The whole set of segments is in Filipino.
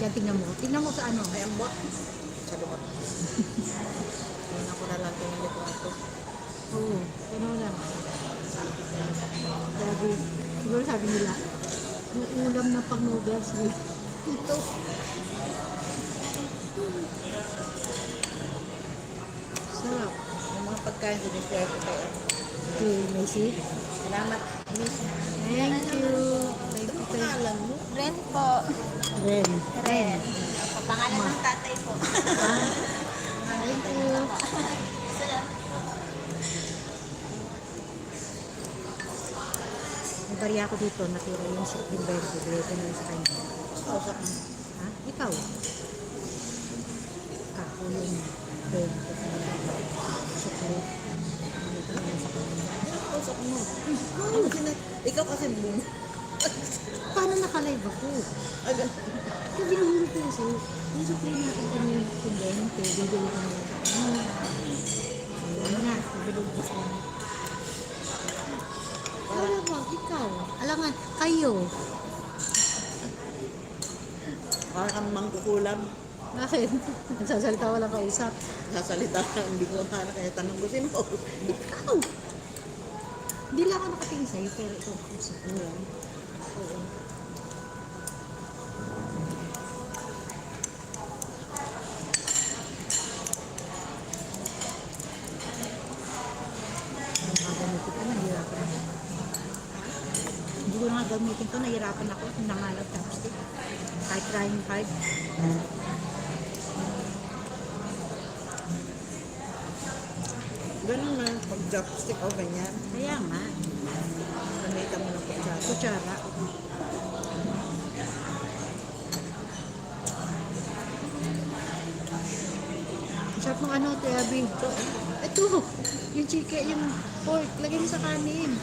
Yan, tingnan mo. Tingnan mo sa ano. Ay, ang bot. Sa lukot. Tingnan ko na lang tingin dito ako. Oo, ano lang. Sabi, siguro sabi nila, yung ulam na pang noodles. Ito. Sarap. Yung mga pagkain ko din share ko kayo. Okay, Macy. Salamat, Miss. Thank you. Thank you. Pangalan mo? Ren po. Ren. Ren. Pangalan ng tatay po. Thank you. May bariya ko dito, natira yung sa Limberto. Dito na lang sa kanya. Kausap mo. Ha? Ikaw? Ako yung bento. Sukli. Dito na lang sa kanya. Kausap mo. Ikaw kasi mo. Paano nakalive ako? Agad. Kung binuhuli ko kasi, yung sukli natin kami yung kumbente, bibili ko na lang sa kanya. Ayun na, bibili ko sa kanya. Wala ba? Ikaw? Alangan, kayo. Parang kang mangkukulam. Bakit? Nagsasalita wala kausap. Sasalita ka, hindi ko makana kaya tanong ko sino. Ikaw! Hindi lang ako nakatingin sa'yo, pero ikaw kausap mo yan. Oo. Gagamitin ko, nahihirapan ako. Hindi ko nga gamitin to, nahihirapan ako. Nangalag chopstick. Kahit trying hard. Ganun na, pag chopstick o ganyan. Kaya nga, Gamitan mo ng kutsara. kutsara. Sarap ng ano, Ate Abby. Ito, yung chicken, yung pork, lagay mo sa kanin.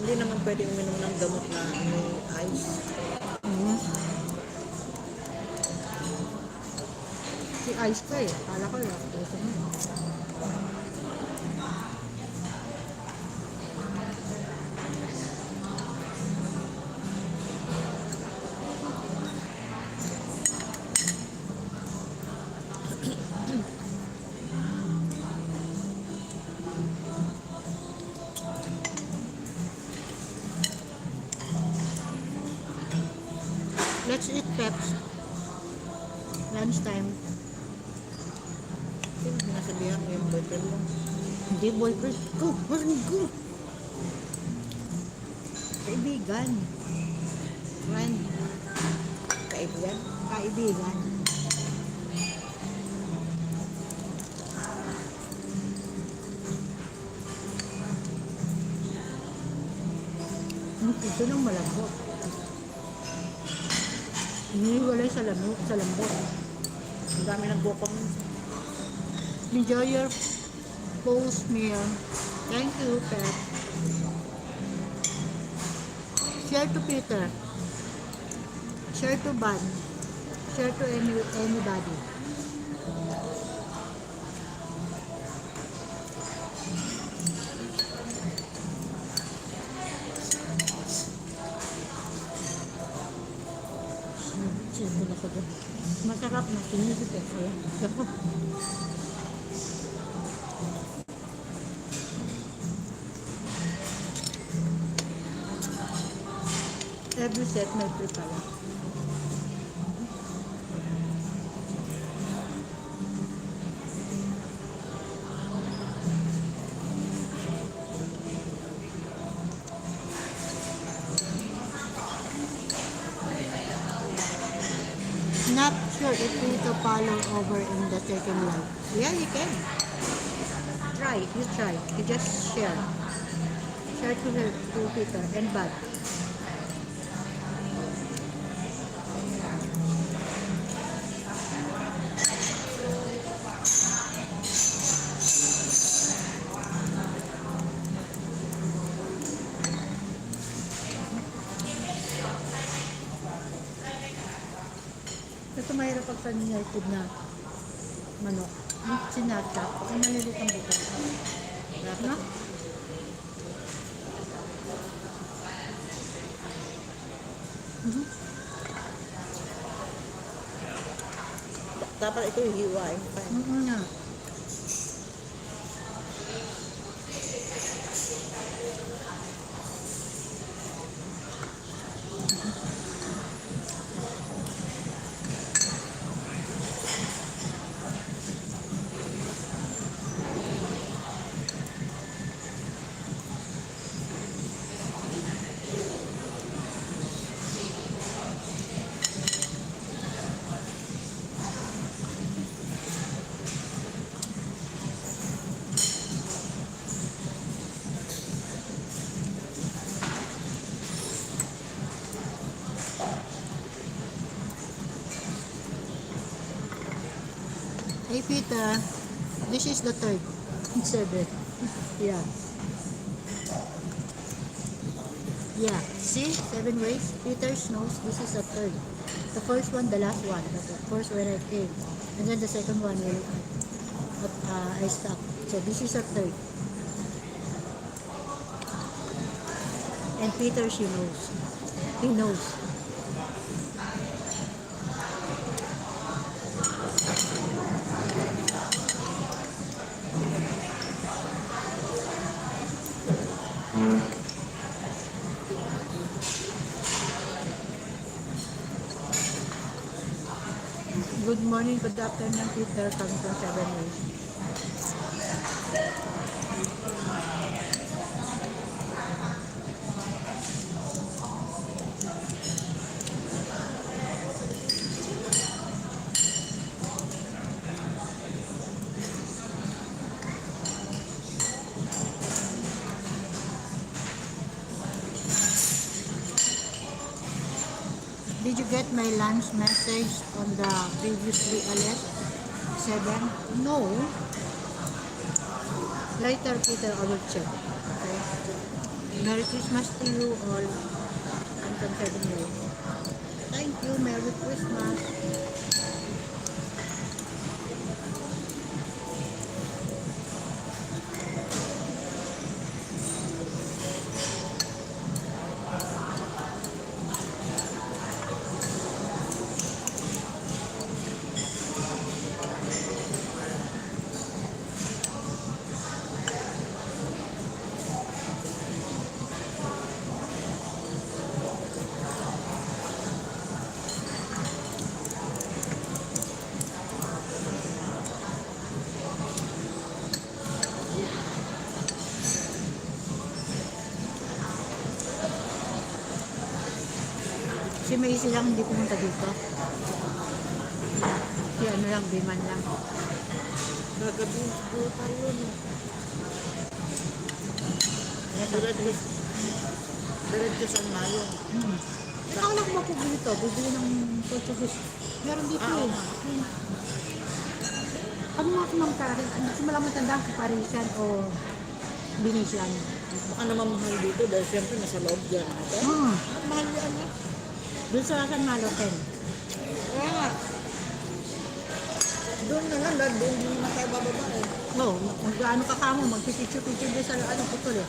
Hindi naman pwede uminom ng gamot na may ice. Mm. Si ice pa eh. Kala ko lang. Ito mo. Let's eat peps. Lunchtime. Sino sinasabihan mo yung boyfriend mo? Hindi boyfriend. Go! Marinig go! Kaibigan. Friend. Kaibigan? Kaibigan. Ito nang malambot. Iniwalay sa lambot. Ang dami nagbukong. Enjoy your post meal. Thank you, Pet. Share to Peter. Share to Ban. Share to anybody. Sino na ko doon? Masarap na sinisip eh. Ayan. Every set may free pala. Not sure if we to follow over in the second live. Yeah, you can. Try. You try. You just share. Share to her, to Peter and Bud. Kasi mahirap pag sa United na manok. Yung sinasa, yung maliliit ang buto. Dapat, No? Mhm. dapat ito hiwain pa. Nga. Hey Peter, this is the third. Seven. Yeah. Yeah. See? 7 ways. Peter's knows this is the third. The first one, the last one. The first when I came. And then the second one when I stopped. So this is the third. And Peter, she knows. He knows. Good morning, good afternoon, Peter, coming from 7 ways. Did you get my lunch message on the previously alert? 7? No. Later, Peter, I will check. Okay. Merry Christmas to you all. I'm from 7 ways. Thank you. Merry Christmas. Si Maisy lang hindi pumunta dito. Si ano lang, Biman lang. Gagabi po tayo, no? Diretso San Mayo. Akala ko mapubili to, bibili ng Portuguese. Meron dito Ah, eh. Ano nga kung mang Paris? Hindi ko malang matandaan kung Parisian o Venetian. Baka naman mahal dito dahil siyempre nasa loob dyan. Mahal yan, eh. Doon sa San Malo 10. Kaya nga. Doon na lang, dahil doon din naman tayo bababa eh. No, kung gaano ka kamo, magpipicture-picture din sa ano putol eh.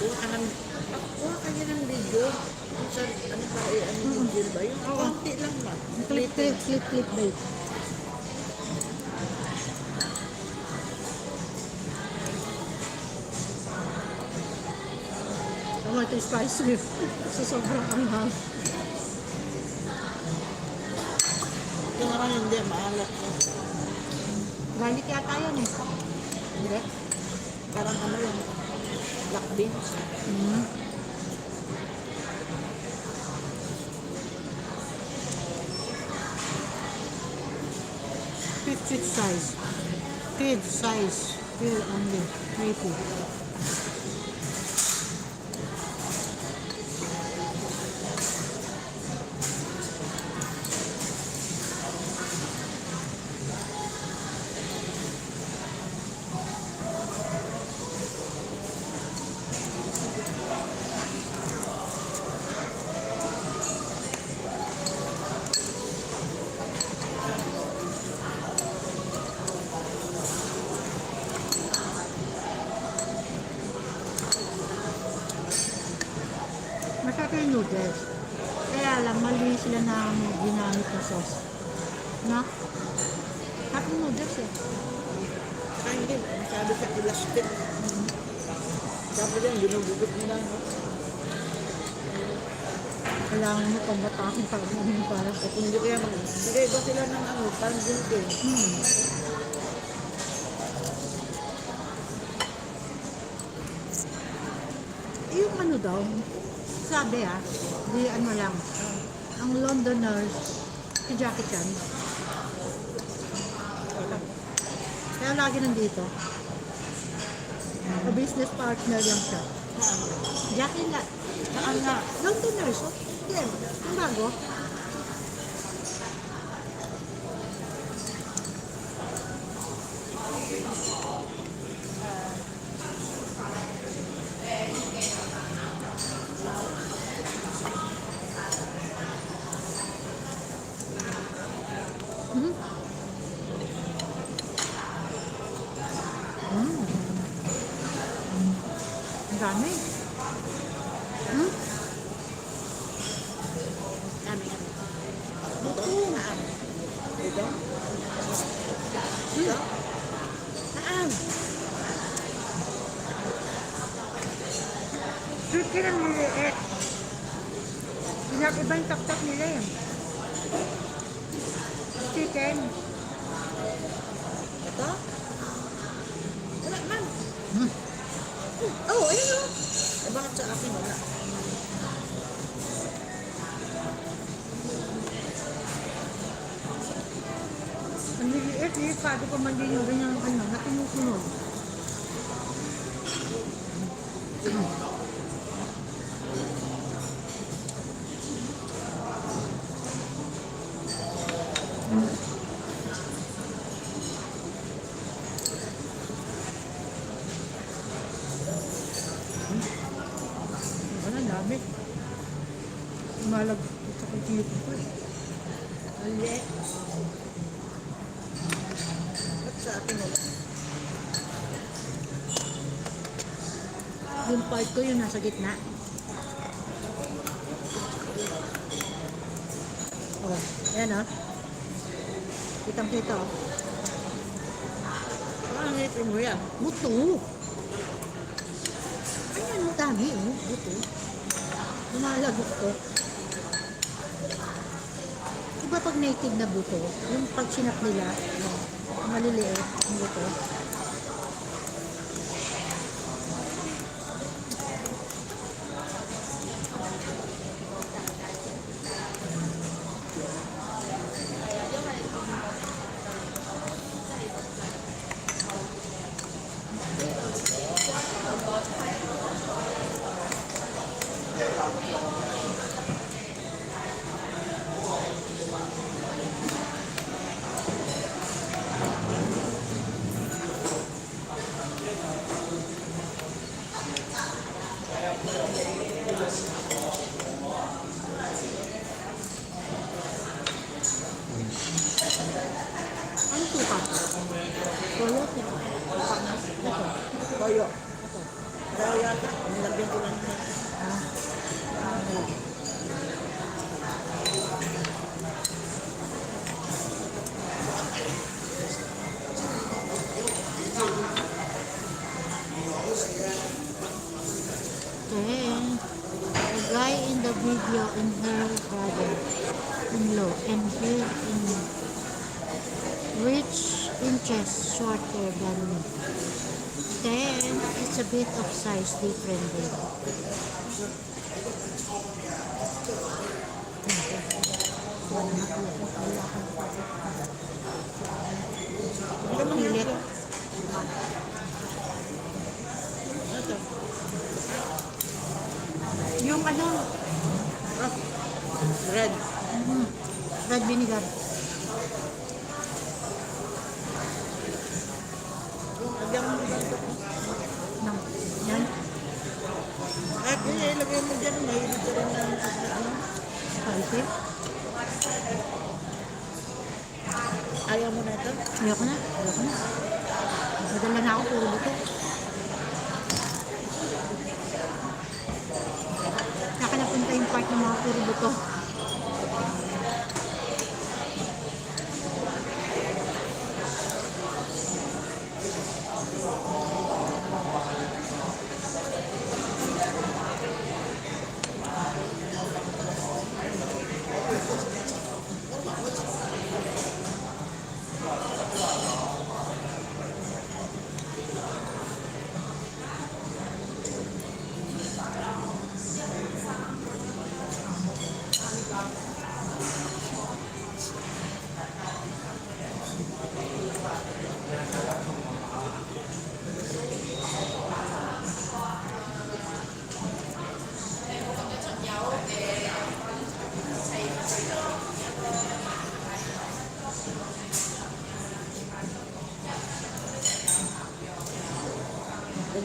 Kuha ka niya ng video. Kung sa, ano pa eh, ano video ba? Yung konti lang ba? Clip bait. Ang ito spicy. So sobrang anghang. Ito naman hindi, maalat na. Garlic yata yun eh. Hindi. Parang ano lang. Black beans. Mm. Kid size. Kid size. Still only 80. sila na ginamit na sauce. Na? Cup noodles eh. Saka hindi, masyado sa elastic. Dapat yan, ginugugot mo lang. Kailangan mo pambatakin para parang At hindi kaya bigay ba sila ng ano, parang ginto. yung ano daw, sabi di ano lang, ang Londoners, si Jackie Chan, kaya lagi nandito. A business partner lang siya. Jackie nga, Saan nga? Londoners, okay, yung bago. Mhm. Ang dami. Dami kami. Ito? Saan? Chicken ang liliit. Iba yung tak-tak nila eh. Chicken. Ito? Wala man. Oh, ayun o. Eh bakit sa akin wala? Ang liliit eh. Paano pa man din yung ganyang ano, na tumusunod. Ano, dami. Malag sa kuchito ko eh. Mali. Ba't sa akin wala? Yung part ko yung nasa gitna. Oh, yan oh. Kitang-kita oh. Parang ngipin mo yan. Buto. Ayan, ang dami oh. Buto. Lumalagot to. Iba pag native na buto, yung pag sinap nila, maliliit ang buto. Ano suka? Toyo, suka. Ito. Toyo. Kaya yata, nilagyan ko lang yan. Then, the guy in the video and her brother-in-law and her in which inches shorter than me. Then, it's a bit of size different there. Pilit. Ito. Yung ano, Ah, red. red vinegar. Lagyan mo dyan ito. Ng, yan, At ilagay mo dyan, mahilig ka rin ng ano. spicy. Ayaw mo na ito? Ayoko na. Madala na ako, puro buto. Saka napunta yung part ng mga puro buto.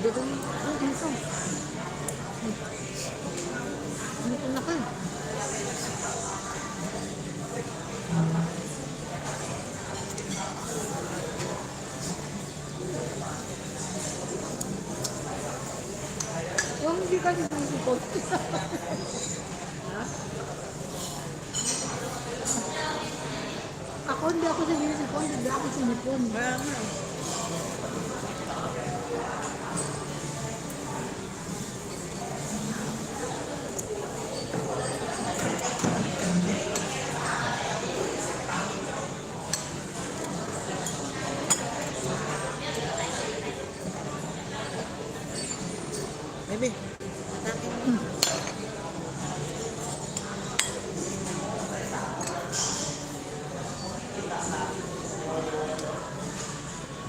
Pwede rin. Ito. Ito na ko eh. Yung hindi ka sinisipot. Ako hindi ako sinisipon, hindi ako sinipon. Kaya nga. Bebe, atake mo.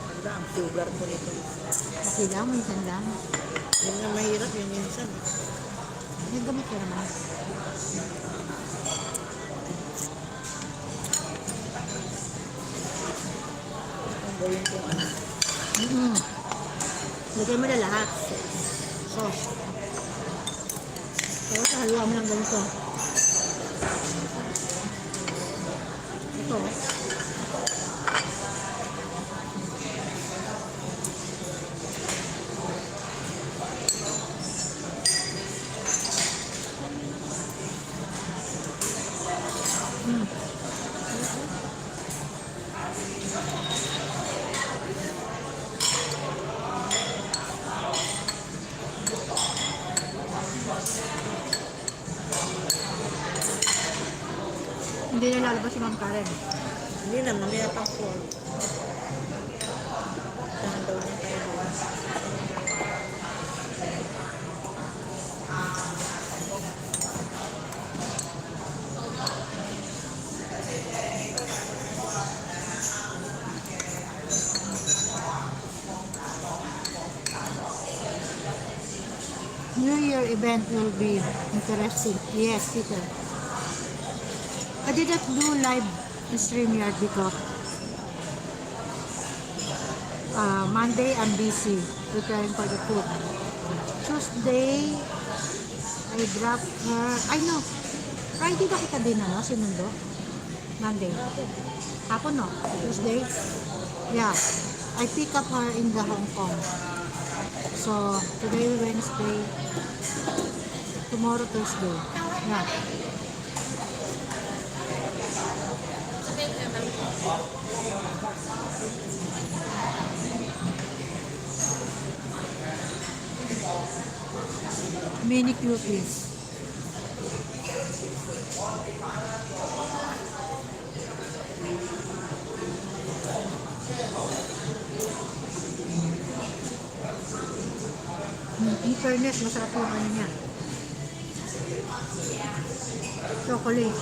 Handa ang sugar ko nito. Okay lang, minsan lang. Yun nga mahirap yun minsan. May gamot ka naman. Ang gawin kong ano. Lagay mo na lahat. Sauce. Tapos haluan mo lang ganito. Ito. Hindi na lalabas si Ma'am Karen. Hindi na, mamaya pang 4. Saan daw niya tayo doon? New Year event will be interesting. Yes, Peter. I didn't do live StreamYard because Monday I'm busy preparing for the food. Tuesday, I drop her. I know. Friday ba kita din sinundo? Monday. Hapon no? Tuesday? Yeah. I pick up her in the Hong Kong. So, today Wednesday. Tomorrow Thursday. Yeah. Mini cuties. In fairness, masarap yung ano niya. Chocolate.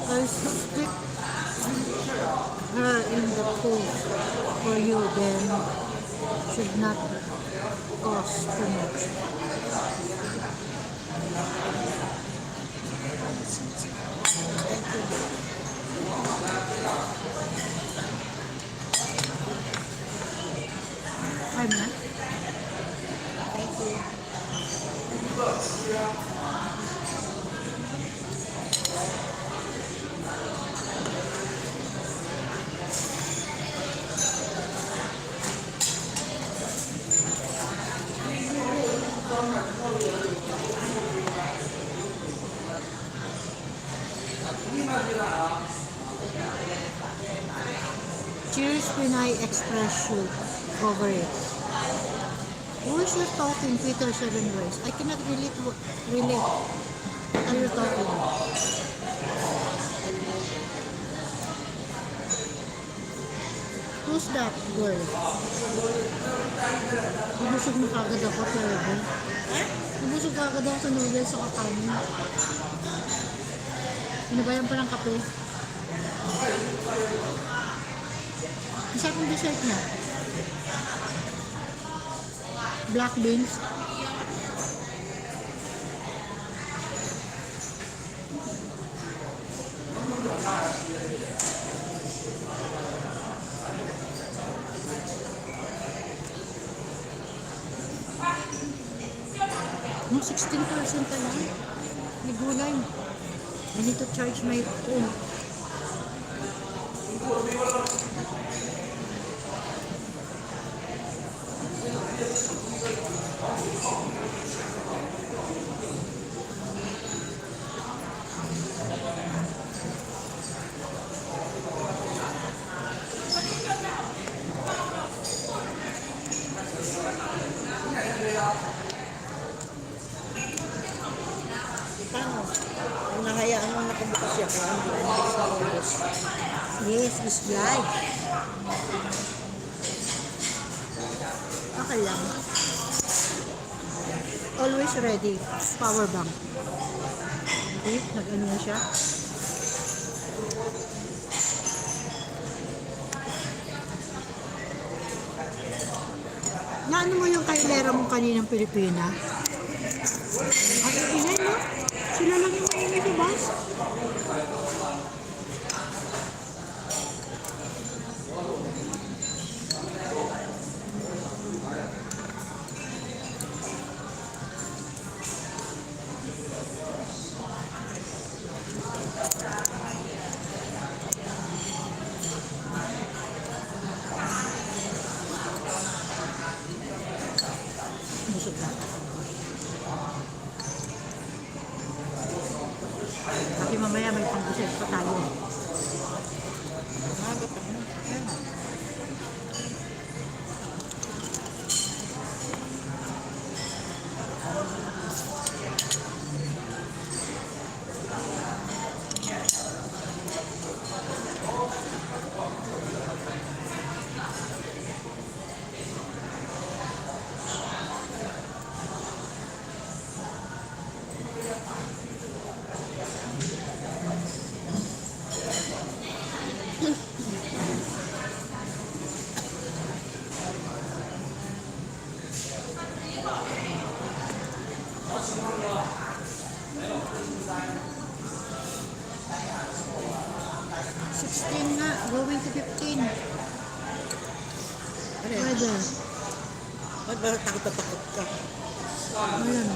I'll stick her in the pool for you, then should not cost too much. Five na? Thank you. Cheers Pinay Express should cover it. Who is you talking, Peter Seven Ways? I cannot relate. What are you talking about? Who's that girl? Nabusog na kagad ako, talaga. Nabusog kagad ako sa noodles sa kakanin. Sinabayan pa ng kape. Isa akong dessert niya. Black beans. No, 16% na lang. May gulay. I need to charge my phone. Paano? Kung nahayaan mo nakabukas siya, kung ang bilis na ubos. Yes, it's dry. Okay lang. Always ready. Power bank. Okay, nag-ano na siya. Naano mo yung kailera mo kaninang Pilipina? Ang ingay, no? Sila lang yung maingay sa bus. Busog na. Kasi mamaya may pang-busog pa tayo. Umaga pa na. Ayan. 16 nga, going to 15. Ano yan? Pwede. Ba't ba takot na takot ka? Ayan.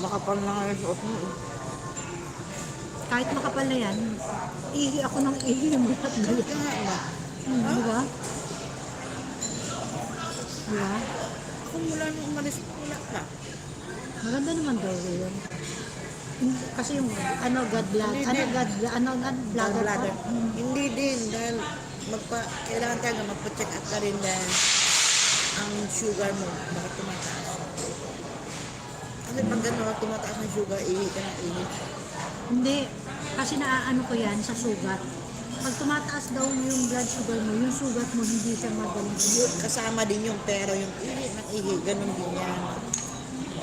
Makapal na nga yung suot mo. Kahit makapal na yan, ihi ako ng ihi mo at Galit galit. ka nga ba? Di ba? Di ba? Kung mula nung umalis, wala ka. Maganda naman daw yun. Kasi yung ano, God blood, Hindi ano, din. God, ano, bladder. Bladder. pa. Hindi din dahil kailangan talaga magpa-check up ka rin dahil ang sugar mo bakit tumataas. Kasi pag gano'n, tumataas ang sugar, ihi ka na ihi. Hindi, kasi naaano ko yan sa sugat. Pag tumataas daw yung blood sugar mo, yung sugat mo hindi siya madaling. Yun, kasama din yung pero yung ihi ng ihi, ganun din yan.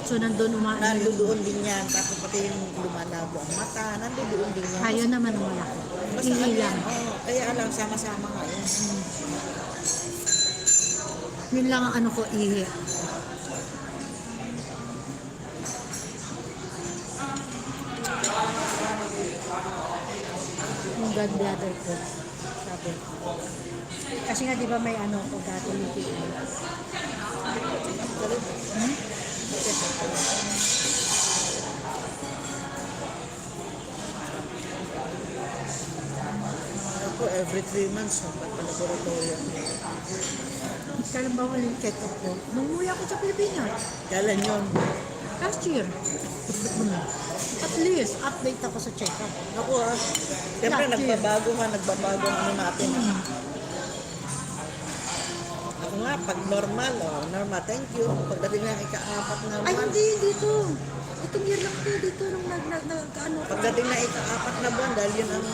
So nandun umaano yung Nandoon din yan, tapos pati yung lumalabo ang mata, nandoon din yan. kaya naman ang malaki. Basta Ihi ano lang. yan, oo, kaya alam, sama-sama nga yun. Yun lang ang ano ko, ihi. Yung gallbladder ko. Sabi. Kasi nga di ba may ano ko dati yung PI. Hmm? Ako, every 3 months, magpapalaboratorio. Kailan ba walang check-up ko? Nung umuwi ako sa Pilipinas. Kailan yun? Last year. At least, update ako sa check-up. Ako siyempre Last year. nagbabago ang ano natin. Ako nga, pag normal, normal, thank you. Pagdating ng ika-4 na Ay, month, hindi, dito. Itong year lang to, dito nung ano ko. Pagdating na ika-4 na buwan, dahil yun ang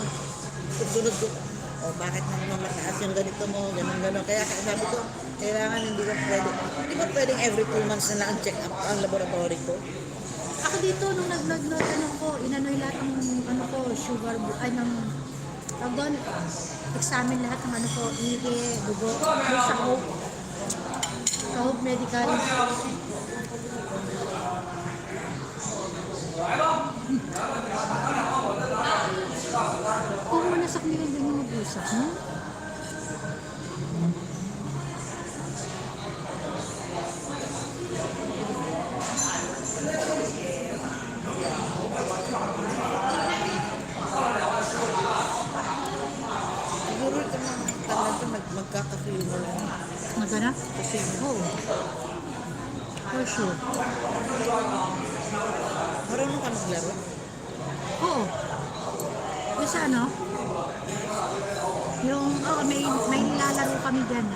sunod ko. O bakit nang mataas yung ganito mo, ganun. Kaya sabi ko, kailangan hindi ko pwedeng every 2 months na lang ang check up ang laboratory ko. Ako dito, nung ano ko, inanoy lahat ng ano ko, sugar, ay ng, tawag doon, examine lahat ng ano ko, ihi, dugo, yung sa Hope. Sa Hope Medical. Kung mo nasa kliyan din yung mag-usap, no? Siguro ito mga tanda ito, magkaka-feel mo lang. Magana? Kasi Oo. For sure. marunong ka maglaro. Oo. Yung sa ano? Yung, may nilalaro kami dyan.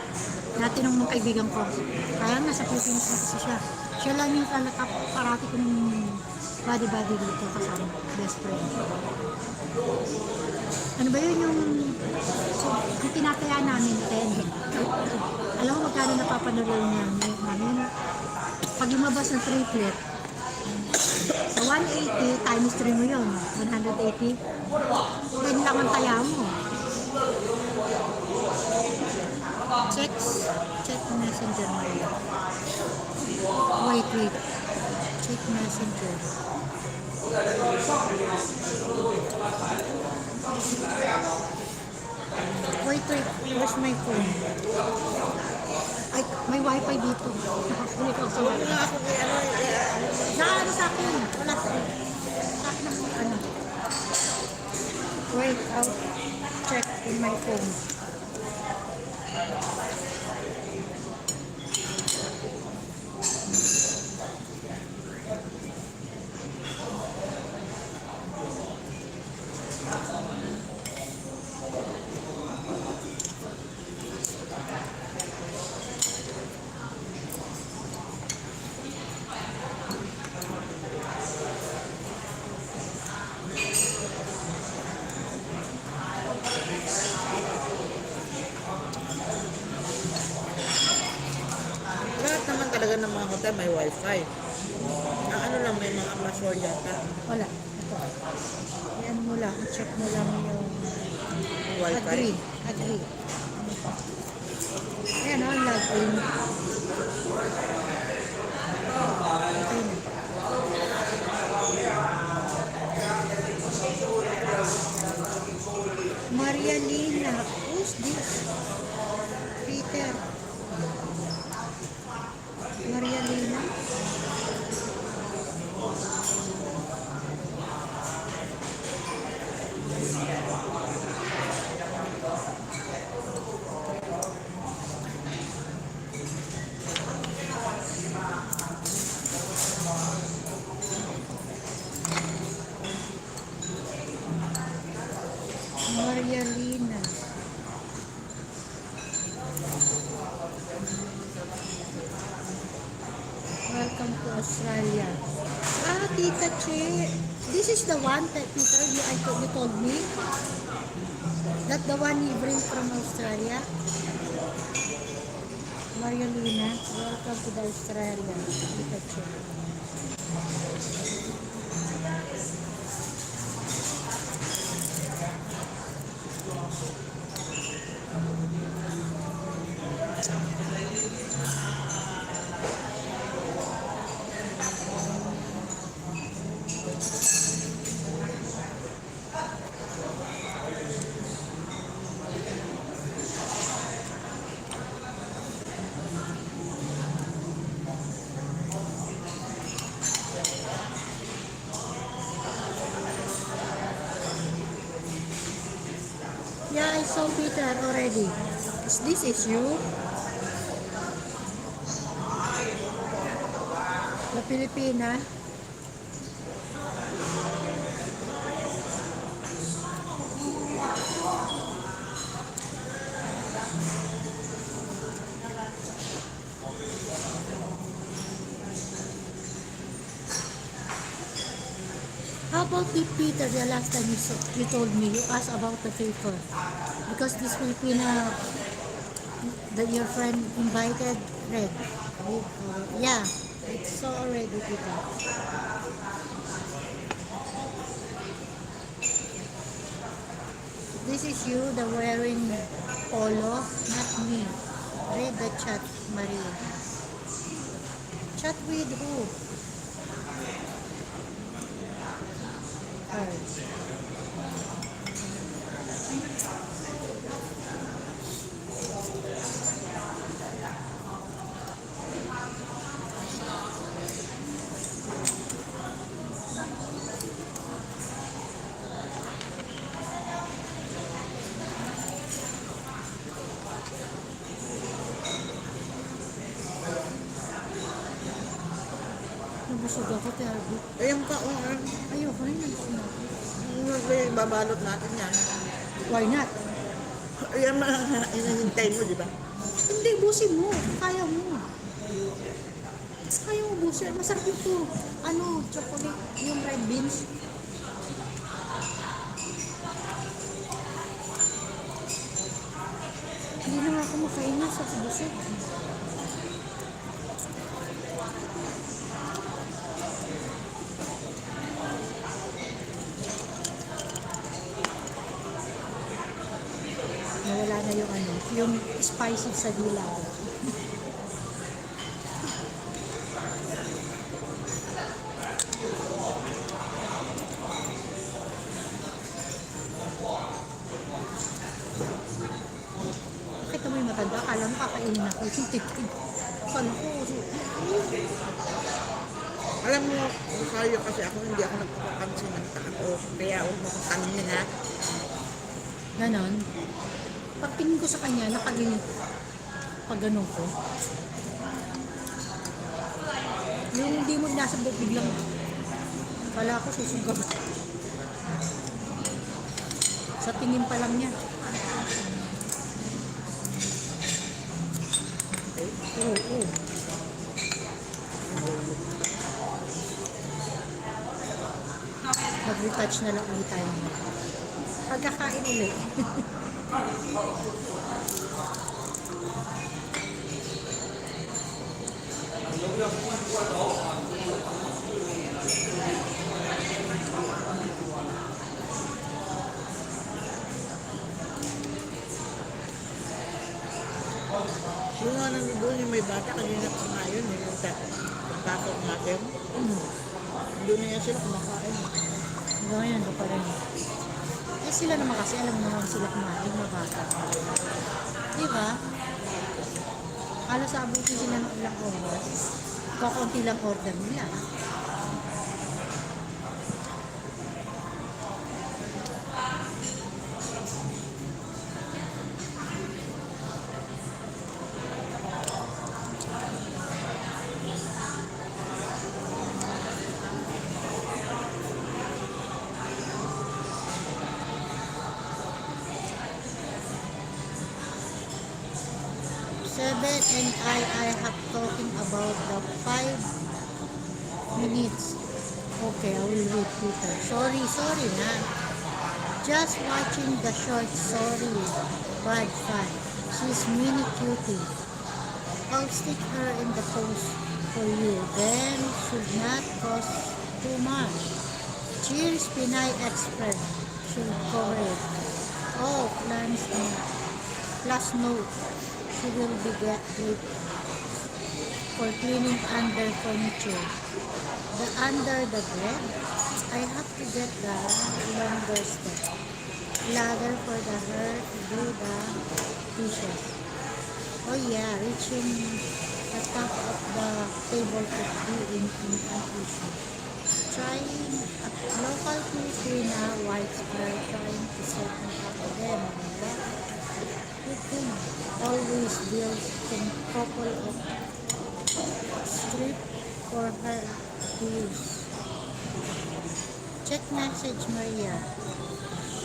Dati nung mga kaibigan ko. Kaya nasa Philippines na kasi siya. Siya lang yung parati ko ng body dito kasama. Best friend. Ano ba yun yung... So, yung tinataya namin, 10. Alam mo magkano napapanood niya namin? Pag lumabas ng triplet, sa 180 times 3 mo yun. 180. 10 lang ang taya mo. Check messenger mo yun. Wait. Check messenger. Wait. Where's my phone? Ay, may wifi dito. Nakakuli ko sa Huwag wifi. nga ako Ano sa akin? Wala sa akin ang ano. Wait, I'll check in my phone. lahat naman talaga ng mga hotel may wifi. Ang ano lang, may mga password yata. Wala. Ito. Yan mo lang. Check mo lang yung Wifi. agree. Ayan o, log in. Okay na. Maria Lina. Who's this? Peter. Maria Lina. Maria Lina. Welcome to Australia. Ah, Tita Che. This is the one that Peter, you told me. That the one you bring from Australia. Maria Lina, welcome to the Australia. Tita Che. Yeah, I saw Peter already. This is you? La Pilipina? about the Peter, the last time you told me, you asked about the paper. Because this Filipina that your friend invited, Red. Yeah, it's so already, Peter. This is you, the wearing polo, not me. Read the chat, Maria. Chat with who? Her. Nabusog ako, pero Ayun pa, ayoko rin nabusog ako. babalot natin yan. Why not? Ayan mga inahintay mo, di ba? Hindi, busin mo. Kaya mo. Kaya mo busin. Masarap ito. Ano, chocolate, yung red beans. Hindi na nga ako makain sa busin. Nawala na yung ano, yung spicy sa dila ko. Bakit mo yung matanda? Akala mo kakainin ako. Akala ko, Alam mo, kayo kasi ako, hindi ako nagpapapansin ng tao. Kaya huwag mo kong tanongin ha. ganon. Pagtingin ko sa kanya, nakaganit. Pag ganun ko. Yung hindi mo nasa biglang, wala ako susugaw. Sa tingin pa lang niya. Oo. Mag-retouch na lang ulit tayo. Pagkakain ulit. Yung nga nang doon, yung may bata, kanina pa nga yun, yung pagpasok natin. Doon na yan sila kumakain. Ganyan ko pa rin. Eh sila naman kasi, alam mo naman sila kumain, mga bata. Di ba? Halos abutin sila ng ilang oras. Kakunti lang order nila. 7 and I have talking about the 5 minutes. Okay, I will read Peter. Sorry na. Just watching the short, sorry. Bad fan. She's mini cutie. I'll stick her in the post for you. Then should not cost too much. Cheers, Pinay Express. Should cover it. Oh, plans plus note. She will be get it for cleaning under furniture. The under the bed, I have to get the longer step. Ladder for the her to do the dishes. Oh yeah, reaching the top of the table could be in an issue. Trying a local Filipina white are trying to set me up again. Cooking always builds some couple of strip for her to use. Check message Maria.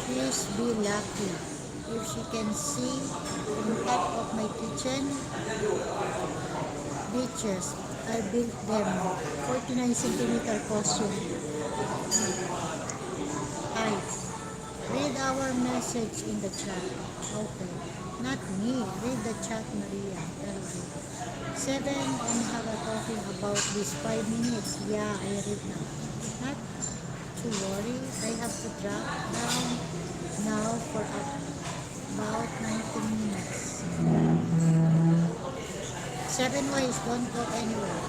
Please be lucky if she can see on top of my kitchen beaches. I built them 49 centimeter costume. right. Read our message in the chat. Okay. Not me. Read the chat, Maria. Tell me. 7 and have a talking about this 5 minutes. Yeah, I read now. Not to worry. I have to drop down now for about 19 minutes. 7 ways. Don't go anywhere.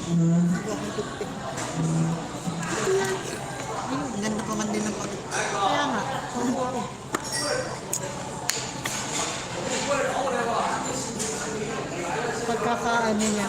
Hindi akong toothpick. Ang ganda pa man din ng pag... Kaya nga. Oo. Pagkakaano niya.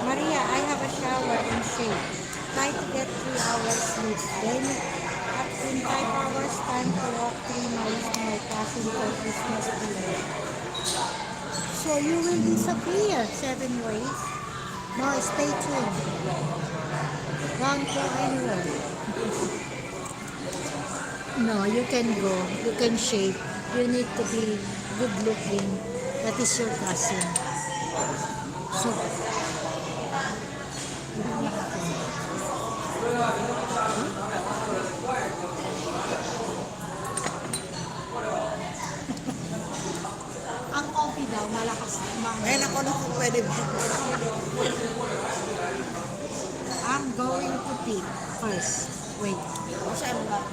Maria, I have a shower and shave. Try to get 3 hours sleep. Then, in 5 hours, time to walk 3 miles to my cousin for Christmas dinner. So you will disappear 7 ways. No, stay tuned. Don't go anywhere. No, you can go. You can shave. You need to be good looking. That is your cousin. So, ang coffee daw, malakas. Ngayon ako na kung pwede mo. I'm going to pee first. Wait. Saan ba?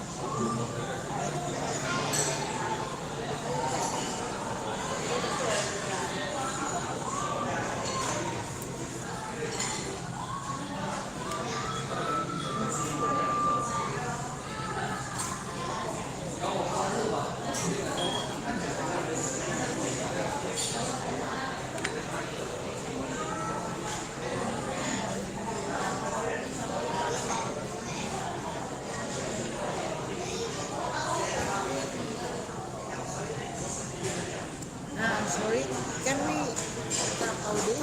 Sorry. Can we talk all this?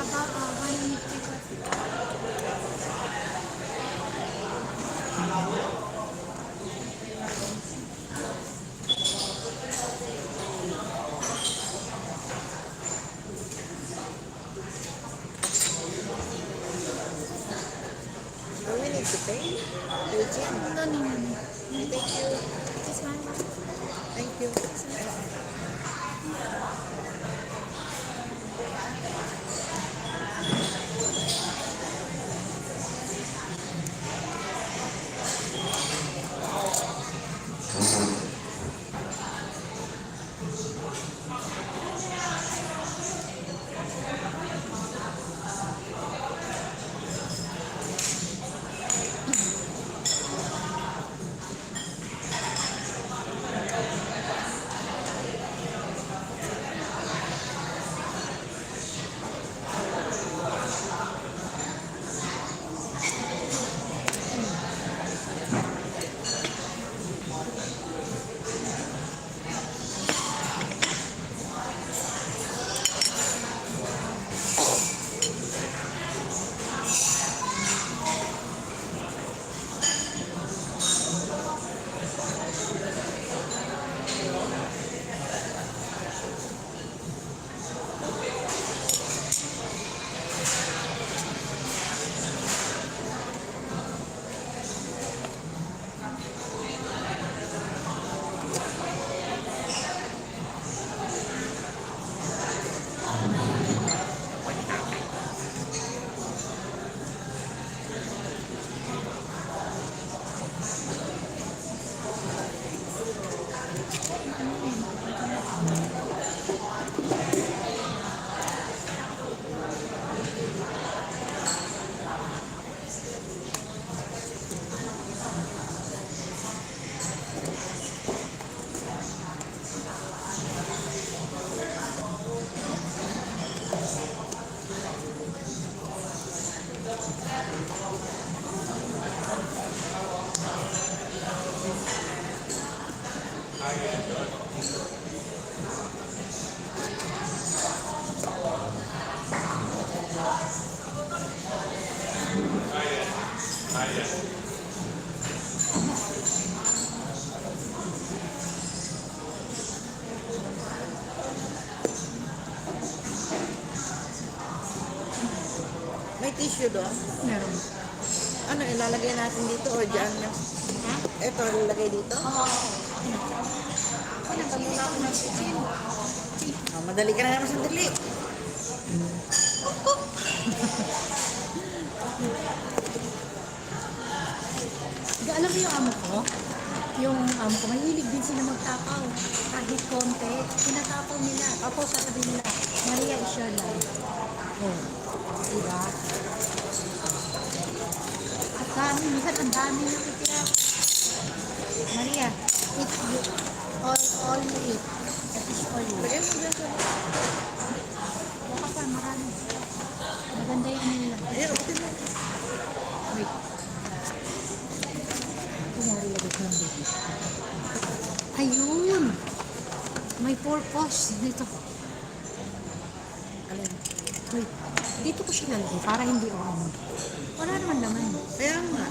Do we need to pay? Beijing? No, no, no. Thank you. This one. Thank you. May tissue doon. Meron. Ano, ilalagay natin dito o dyan? Ha? Ito, ilalagay dito? Oo. Nagkamula ako ng chicken. Oh, madali ka na naman sandali. Alam mo yung amo ko? Yung amo ko, mahilig din sila magtakaw. Kahit konti, tinatakaw nila. Tapos sasabihin nila, Maria is your life. Oh, diba? At dami, minsan ang dami yung itira. Maria, eat you. All you eat. That is all you. Lagyan mo dyan. Baka pa, marami. Maganda yung ano nila. Ayan, utin mo. Wait. Kunyari lagay ko ng baby. Ayun! May purpose dito. Alin? Wait. Dito ko siya nalagay para hindi on. Wala naman naman. Kaya nga.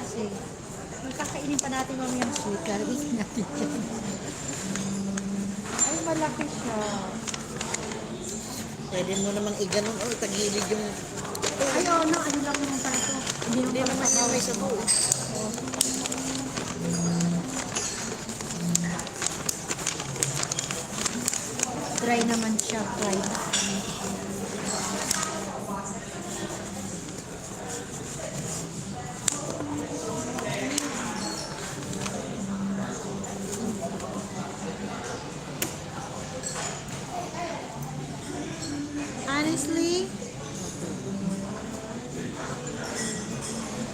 Kasi magkakainin pa natin mamayang sweet. Lalagay natin dyan. Ay, malaki siya. Pwede mo namang iganon o tagilid yung... Ay, ano lang naman pala ito. Hindi naman yung may sabaw. Dry naman siya, dry. Honestly,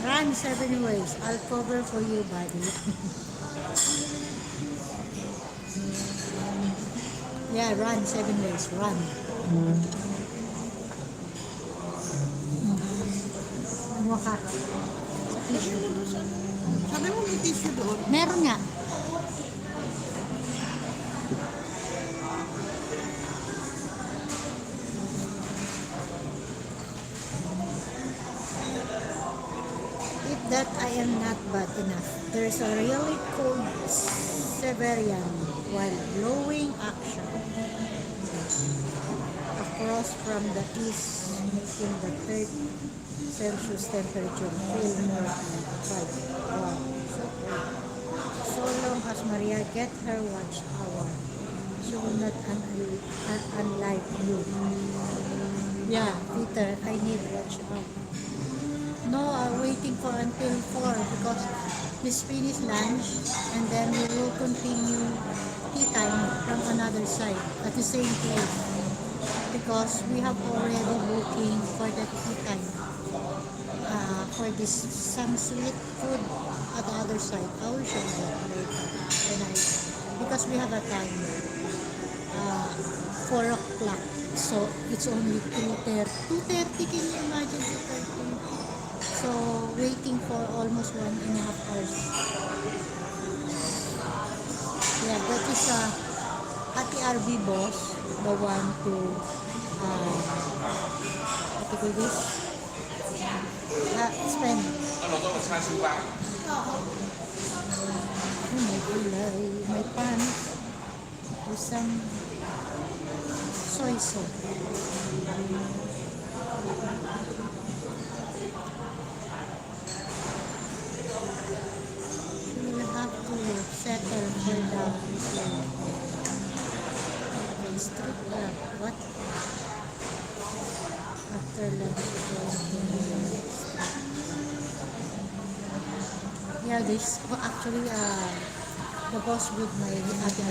run 7 ways. I'll cover for you, buddy. Yeah, run 7 ways. Run. Ano ka? Sa tissue. Sabi mo may tissue doon. Meron nga. If that I am not bad enough, there's a really cold Siberian while blowing action across from the east, making the 3rd Celsius temperature feel more like 5. Wow, so cold. So long as Maria get her watch hour, she will not unlike you. Yeah, Peter, I need watch hour. No, waiting for until 4 because we finish lunch and then we will continue tea time from another side at the same place because we have already booking for the tea time for this some sweet food at the other side. I will show you that later because we have a time 4 o'clock, so it's only 2:30. 2:30, can you imagine 2:30? So, waiting for almost 1.5 hours. Yeah, that is Ate RV boss, the one to, what do you call this? Spend. May gulay, may pan, with some soy sauce. Settle for the street what? After lunch. Yeah, this actually the boss with my ate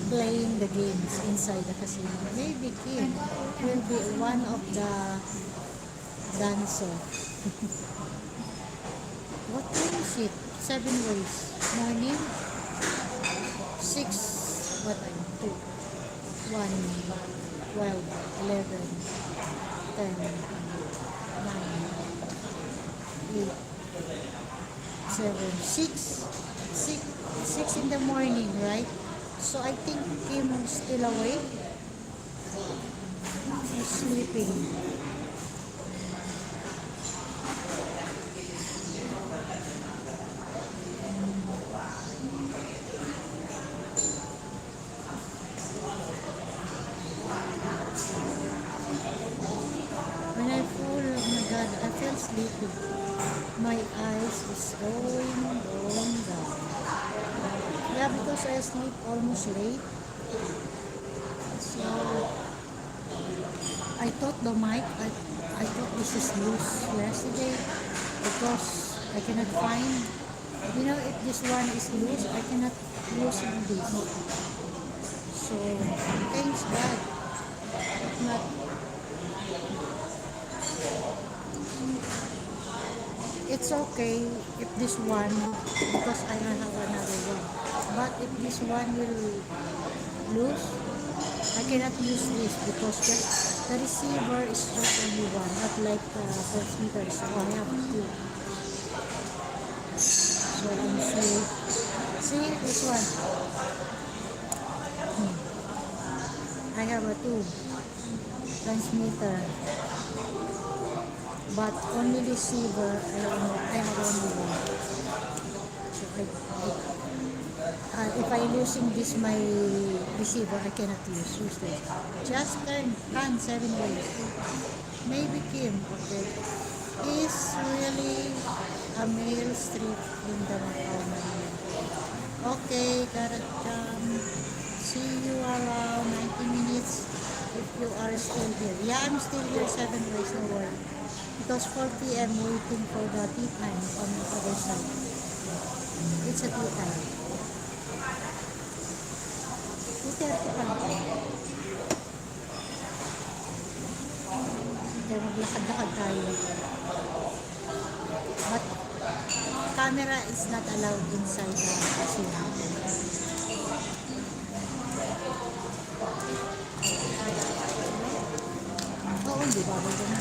playing the games inside the casino. Maybe Kim will be one of the dancer. What time is it? 7 ways. Morning, 6, what time? 2, 1, 12, 11, 10, 9, 8, 7, 6 in the morning, right? So I think Kim is still awake. sleeping. When I fall, oh my God, I feel sleepy. My eyes is going down. Yeah, because I sleep almost late. So I thought the mic, I thought this is loose yesterday because I cannot find, you know, if this one is loose, I cannot loosen this. So thanks God. Not, it's okay if this one, because I have another one. But if this one will lose, I cannot use this because the receiver is just only one, not like transmitter. So I have two. So I'm safe. See this one. I have a two transmitter, but only receiver. I have only one. So if I losing this my receiver, I cannot use this. Just can 7 ways. Maybe Kim, okay, is really a male street in the Macau, Manila. Okay, Karacham, see you around 90 minutes if you are still here. Yeah, I'm still here 7 ways, no worry. Because 4 p.m. waiting for the tea time on the other side. It's a tea time. 2:30 pa lang. Kaya maglakad-lakad tayo. But camera is not allowed inside the casino. Oo, hindi ba? Bago na.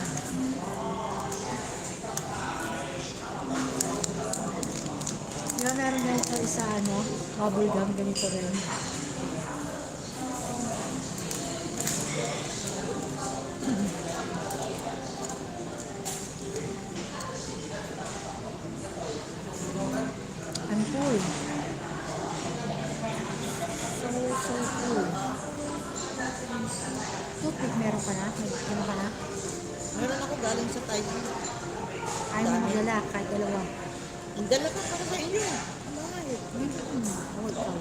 Yung meron na ito isa bubble gum, ganito rin. Ang cool. So cool. Toothpick meron ka na? Meron ka na? Meron ako galing sa Thailand. Ayaw mo magdala, kahit dalawa. Ang dala ko para sa inyo. Bakit? Ako ikaw.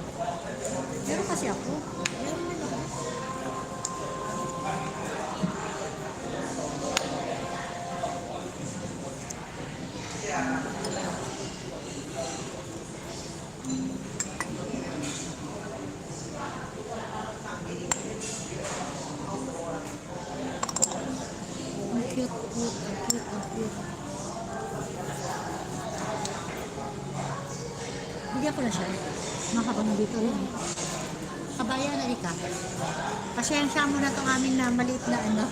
Meron kasi ako. Meron din ako. Ang cute, cute, ang cute, ang cute. Bigyan ko na siya. Makabang dito rin. Kabayan na ika. Pasensya mo na itong amin na maliit na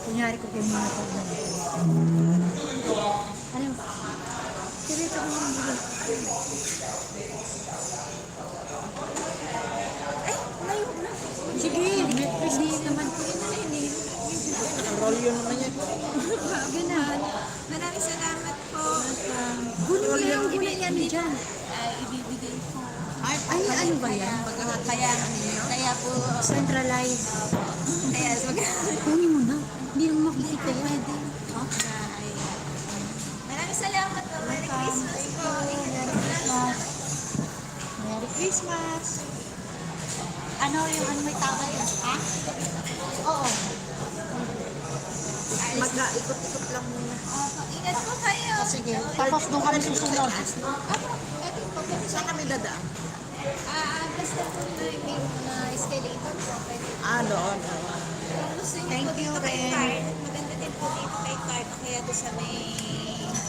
kunyari ko kayo mga ito. Ano? Tirito ko yung dito. Sige, Netflix naman ko yun na hindi. Roll yun naman yan. Grabe na. Maraming salamat po. Gulay yan dyan. Ibibigay ko. Ay, ano ba yan? Kaya po, Centralized. kaya Kunin mo na. Hindi naman makikita yan. maraming salamat po. Merry Christmas po. Merry Christmas! Ano yung may tama yan? Ha? Oo. Mag-ikot-ikot lang muna. Ingat po kayo. Sige. Tapos doon kami susunod. Saan kami dadaan? Basta po na escalator po. Pwede. Doon. Kung gusto niyo Thank po you, dito kay Ren. card, maganda din po dito kay card. O kaya doon sa may,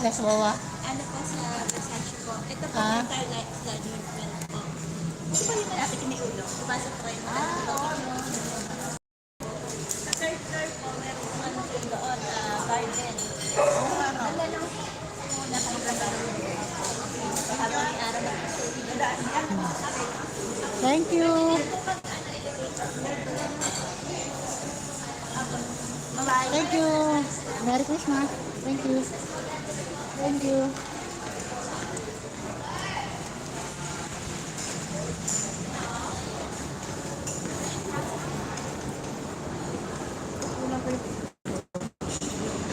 Let's wawa. ano po sa Versace po. Ito po Ah. yung card judgment po. Ito po yung malapit yung may ulo. Ipasok po kayo. Oo. Sa third floor Thank you. Thank you. Merry Christmas. Thank you. Thank you.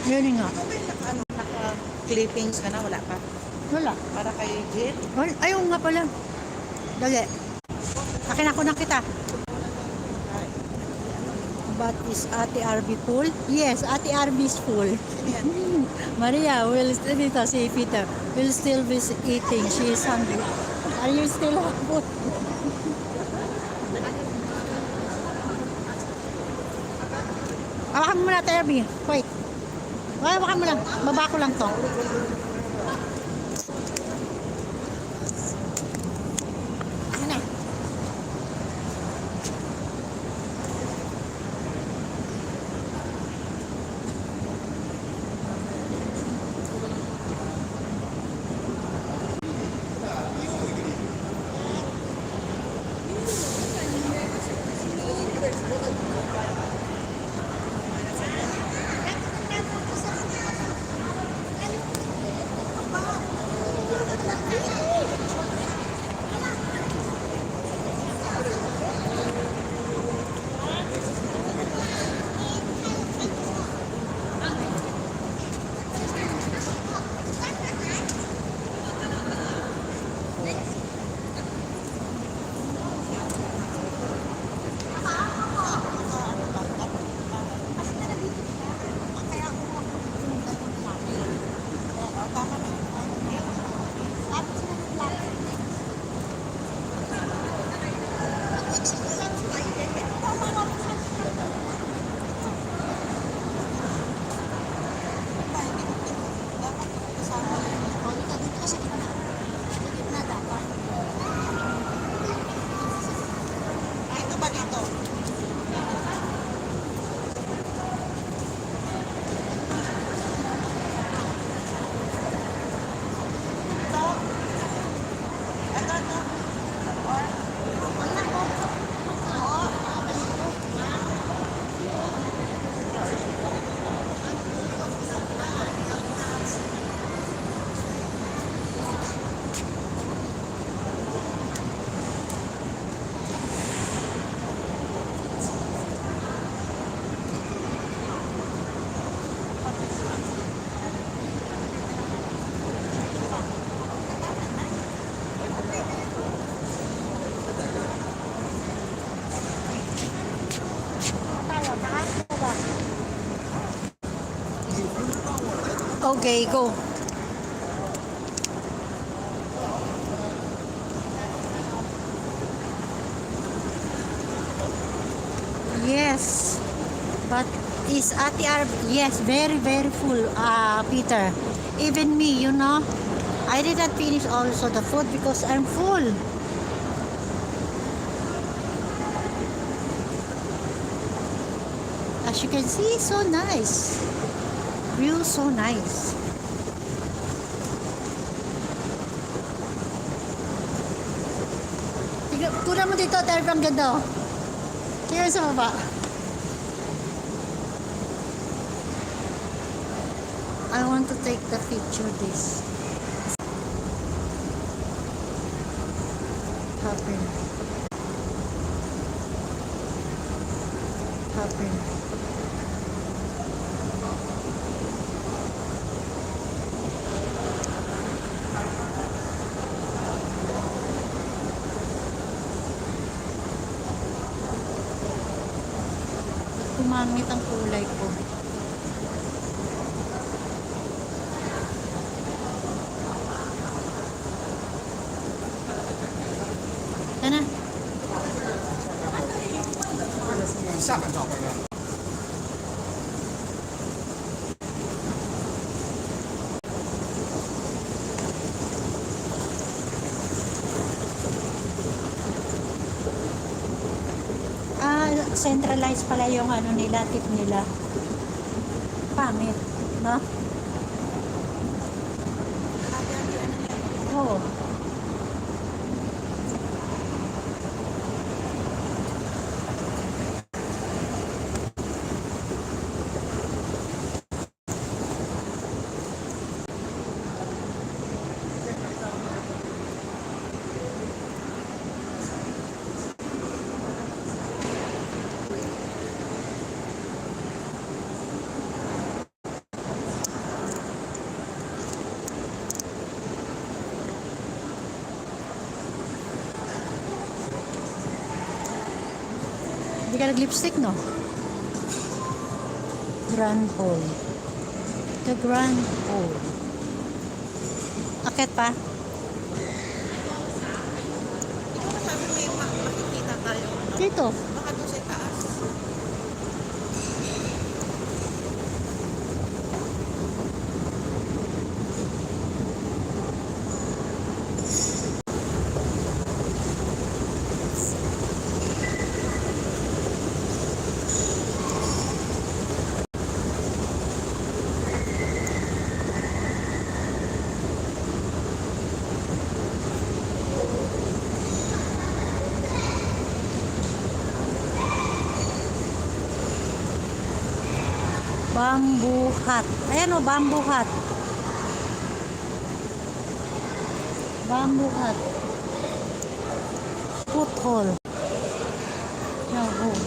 Yun nga. Naka-clippings ka na, wala pa. Wala. Para kay Jit. Ayaw nga pala. Dali. Akin ako na kita. But is Ate Arby full? Yes, Ate Arby is full. Maria will still dito si Peter will still be eating. She is hungry. Are you still hungry? Hawakan mo muna, Ate Arby. Wait. Hawakan mo lang. Baba ko lang to. Ano na? Ito ba dito? Okay, go. Yes. But is Ate Arb? Yes, very, very full, Peter. Even me, you know. I did not finish also the food because I'm full. As you can see, so nice. View so nice. Tignan mo dito, Terp, ang ganda. Tignan sa baba. I want to take the picture this. Happen. Happen. Kumangit ang kulay ko. Ano? Centralized pala yung ano nila, tip nila. Pangit, no? Oo. Hindi ka nag-lipstick, no? Grand Hall. The Grand Hall. Akit pa? Ikaw na sabi may makikita tayo. Dito. Baka doon sa taas. Bamboo Hut. Ayan o, Bamboo Hut. Bamboo Hut. Foot hall. Hole.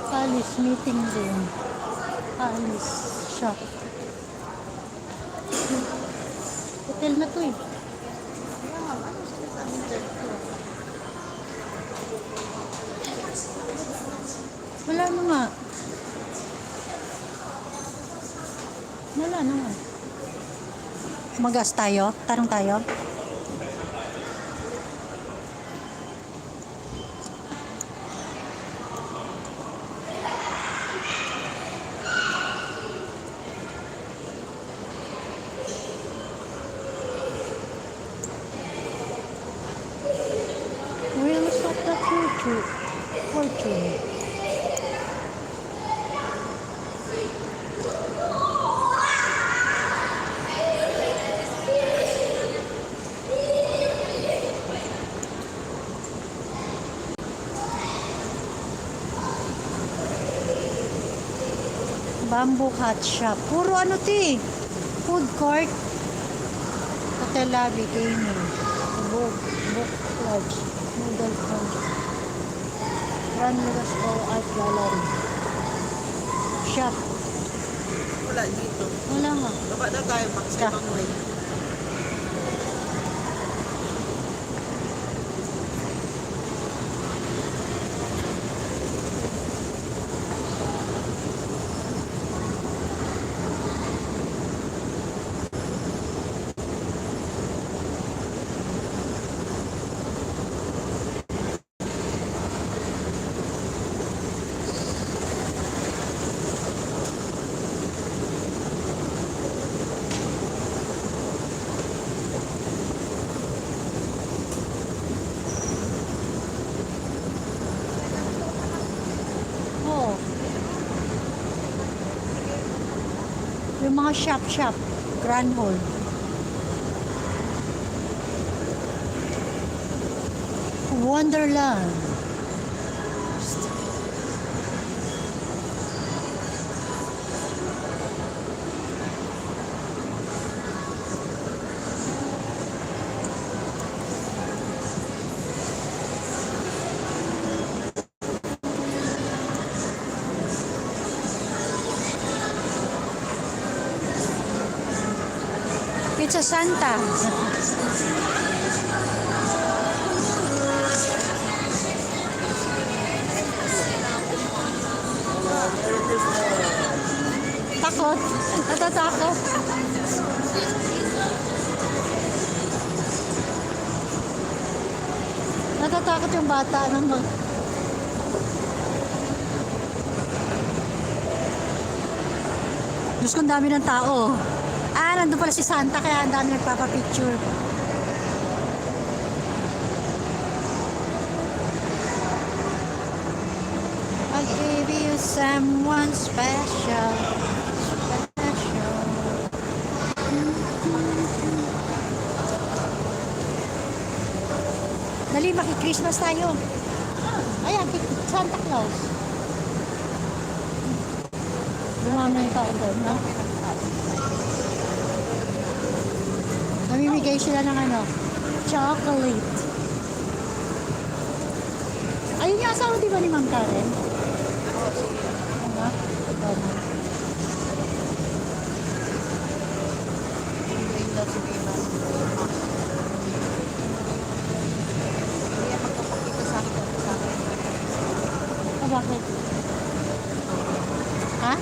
Palace meeting room. Palace shop. Hotel na to eh. Wow, ano sinasabing third floor? Wala na nga. Wala na nga. Magas tayo? Tarong tayo? Wheels of the future. Fortune. Bamboo Hut Shop. Puro ano to eh. Food court. Hotel lobby, gaming. Book lodge. Noodle lounge. Grand Velasco Art Gallery. Shop. Wala dito. Wala nga. Baba na tayo, Max. Ka. Ibang way. Oo. Yung mga shop. Grand Hall. Wonderland. Pizza Santa. Takot. Natatakot. Natatakot yung bata ng mag... Diyos ko, ang dami ng tao. Nandun pala si Santa, kaya ang dami nagpapapicture. I'll give you someone special. Dali, maki-Christmas tayo. Ayan, Santa Claus. Dumami yung tao doon, no? Namimigay sila ng ano, chocolate. Ayun yung asawa, di ba ni Ma'am Karen? Oo nga. Tama. Yung daw si Mima. Hindi yan magpapakita sa akin. Ah, bakit? Ha?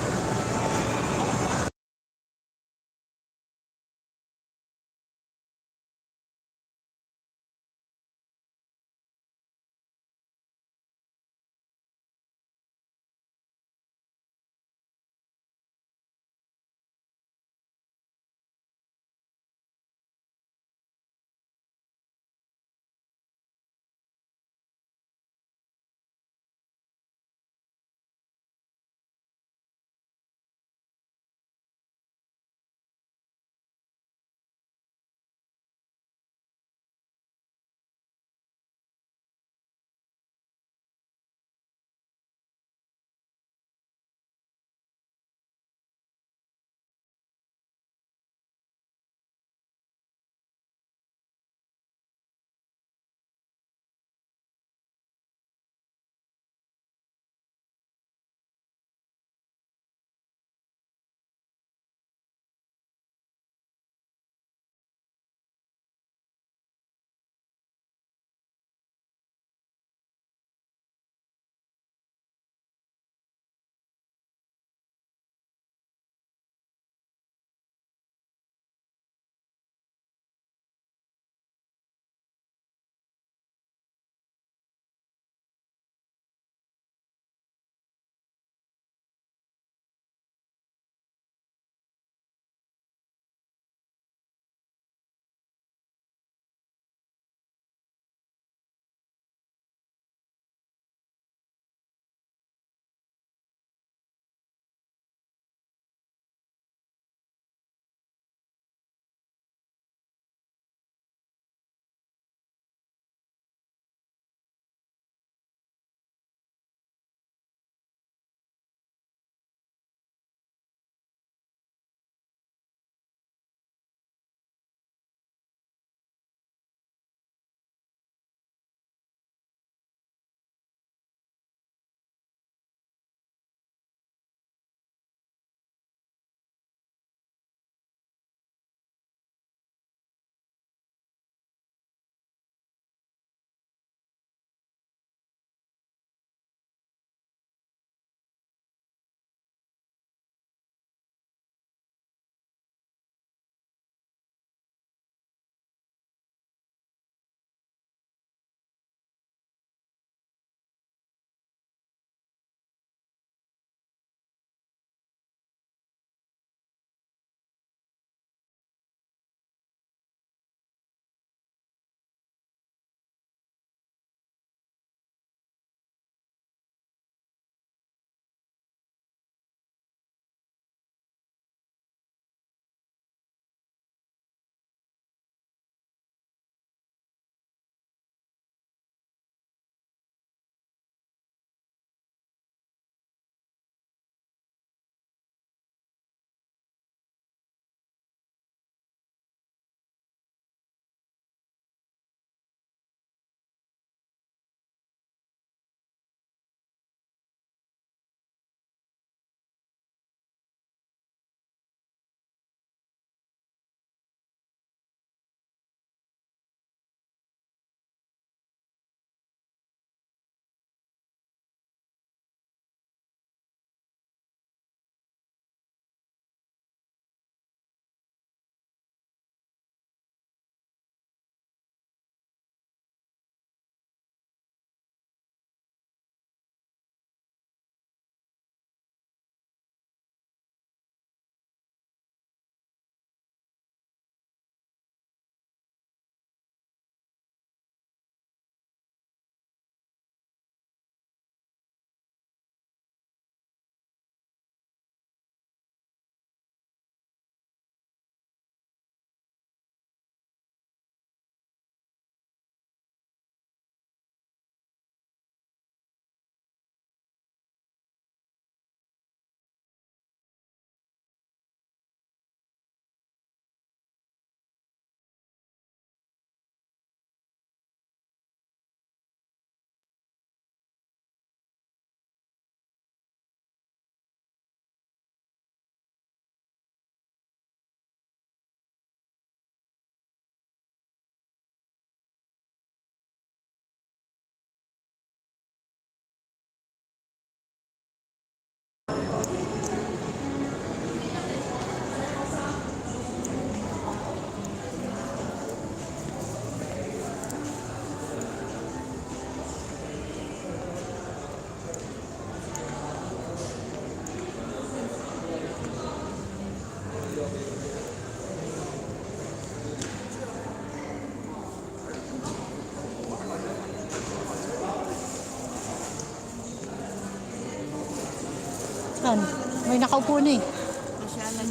Saan? May nakaupo na eh. Pasyalan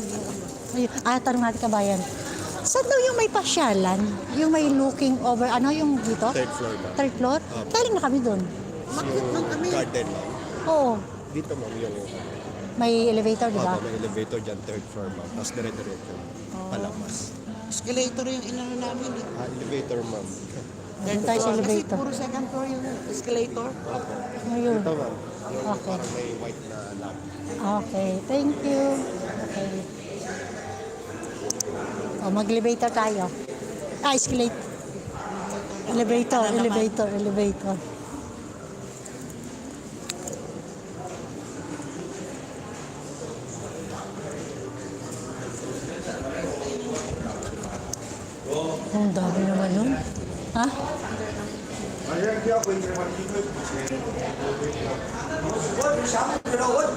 dito. Tanong natin kabayan. Saan daw yung may pasyalan? Yung may looking over, ano yung dito? Third floor ba? Third floor? Galing na kami doon. Bakit lang kami? Garden lang. Oo. Dito ma'am yung May elevator, di ba? may elevator dyan, third floor ma'am. Tapos dire-diretso. Palamas. Escalator yung inano namin eh. Elevator ma'am. Doon tayo sa Kasi elevator. puro second floor yung escalator. Ayun. Ito ma'am. Yung Okay. parang may white na lamp. Okay, thank you. Okay. Mag-elevator tayo. Escalate. Elevator. Ang dami naman yun. Ha?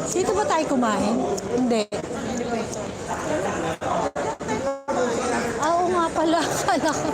Dito ba tayo kumain? Hindi. Oo nga pala. Kala ko.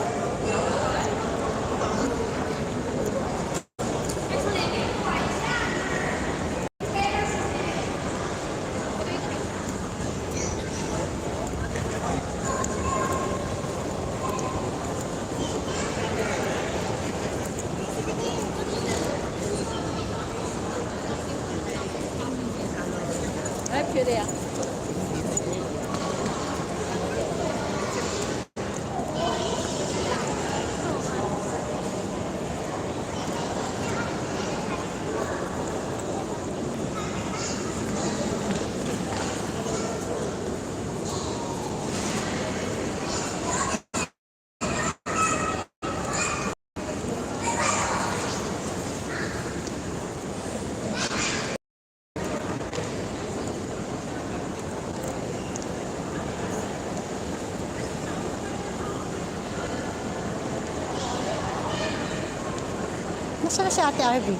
Nasaan na si Ate Arby?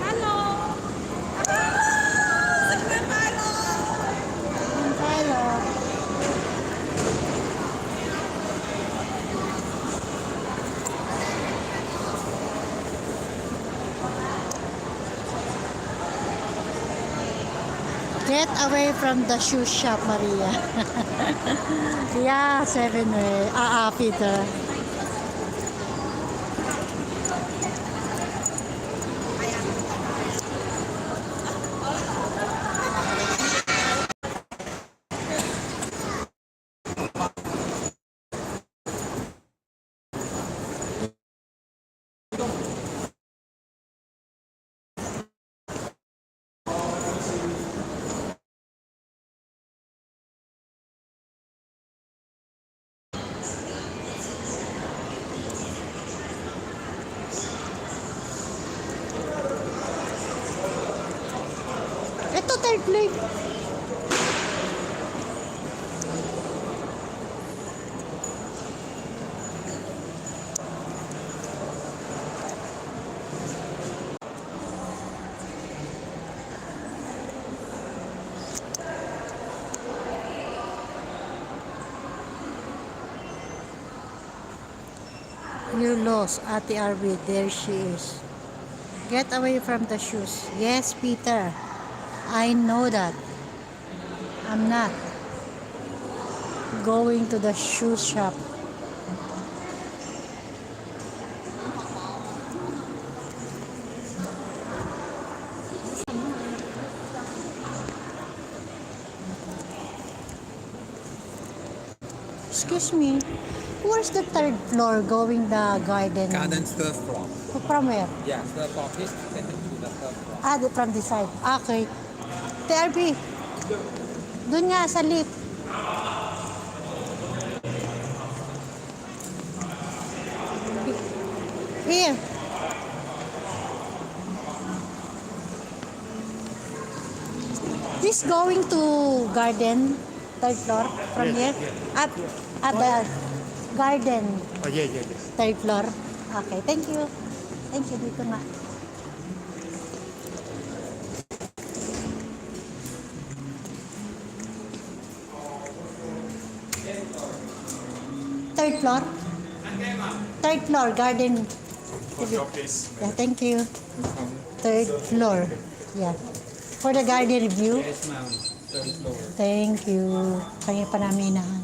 Hello. Get away from the shoe shop, Maria. Yeah, 7-way. Peter. Ito, third plate. You lost, Ate Arby. There she is. Get away from the shoes. Yes, Peter. I know that. I'm not going to the shoe shop. Excuse me. Where's the third floor going the garden? Garden's third floor. From where? Yeah, third floor. Please take it to the third floor. From this side. Okay. TRP. Doon nga sa lift. Here. This going to garden, third floor, from here? Up, the garden, Oh, yeah. third floor. Okay, thank you. Thank you, dito nga. third floor? Third floor, garden. Yeah, thank you. Third floor. Yeah. For the garden review. Yes, ma'am. Third floor. Thank you. Kaya pa namin inahan.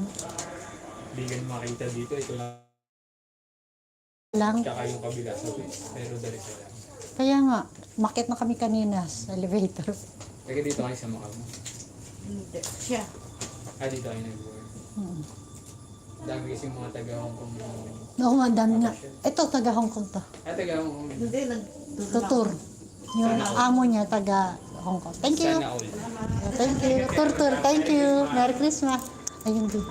Hindi ka makita dito. Ito Lang. tsaka yung kabila sa face. Pero diretso lang. Kaya nga, makit na kami kanina sa elevator. Teka dito kayo sa mukha mo. Hindi. Siya. Dito kayo nag-work. Dami kasi mga taga-Hong Kong. Oo nga, dami nga. Ito, taga Hong Kong to. Taga-Hong Kong. Hindi, Tutur. Yung amo niya, taga Hong Kong. Thank you. Sana all. Thank you. Tur. Thank you. Merry Christmas. Ayun din.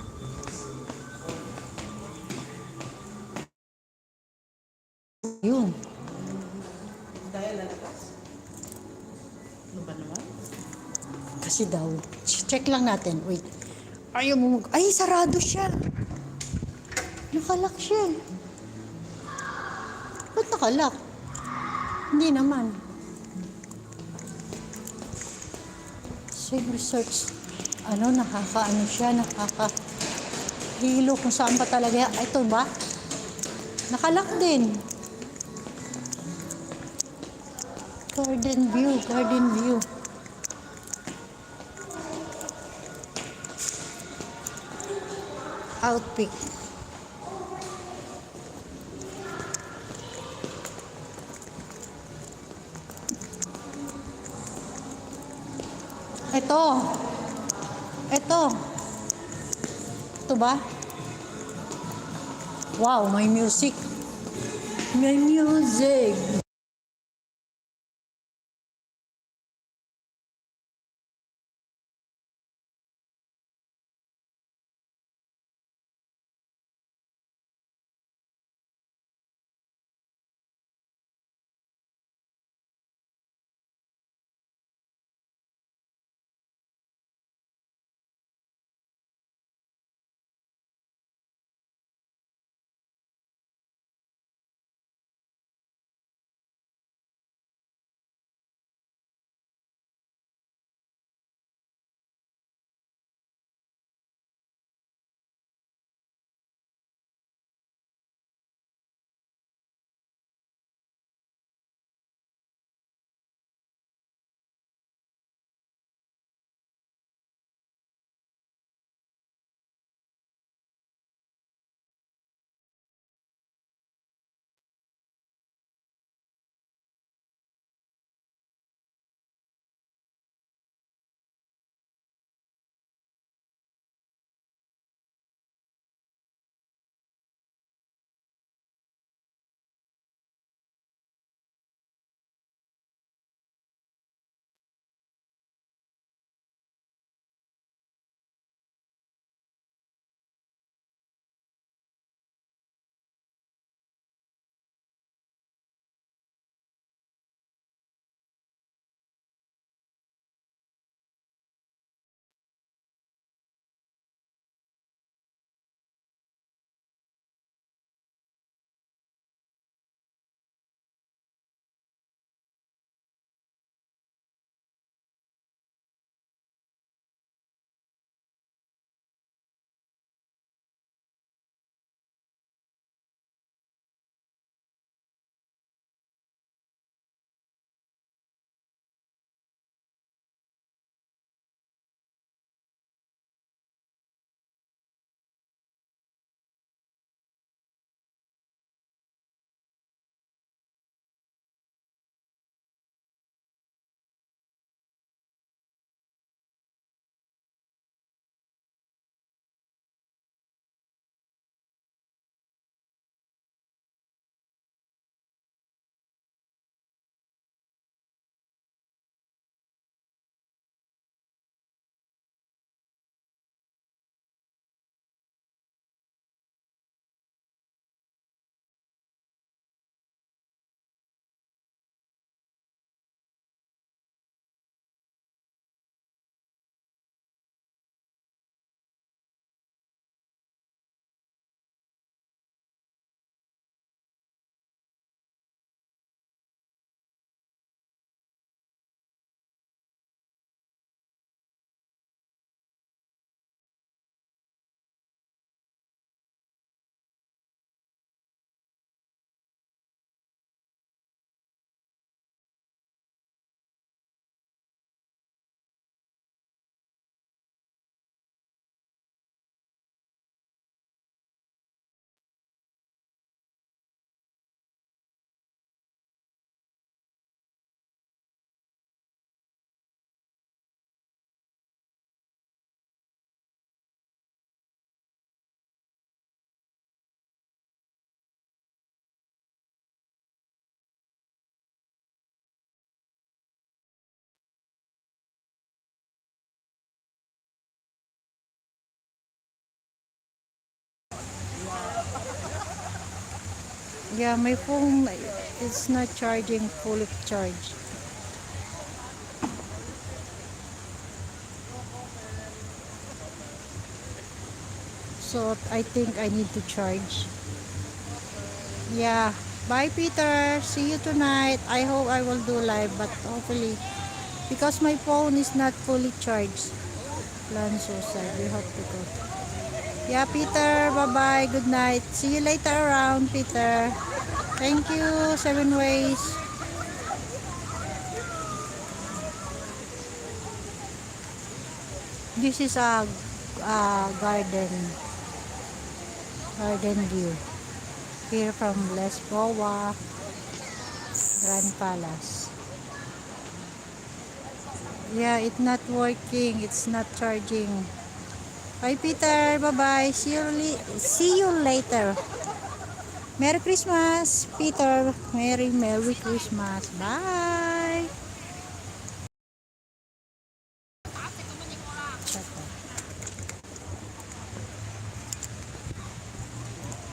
Yun. Dahil lalabas. Ano ba naman? Kasi daw, check lang natin. Wait. Ayaw mo ay, sarado siya. Nakalak siya. Ba't nakalak? Hindi naman. Save research. Nakakaano siya, nakakahilo kung saan pa talaga. Ito ba? Nakalak din. Garden view. Outpick. Ito ba? Wow, may music. May music. Yeah, my phone is not charging fully charged. So I think I need to charge. Yeah. Bye Peter. See you tonight. I hope I will do live, but hopefully because my phone is not fully charged. Lanzo said we have to go. Yeah, Peter. Bye-bye. Good night. See you later around, Peter. Thank you, Seven Ways. This is a garden view. Here from Lesboa Grand Palace. Yeah, it's not working. It's not charging. Bye, Peter. Bye-bye. See you later. Merry Christmas, Peter. Merry Christmas. Bye.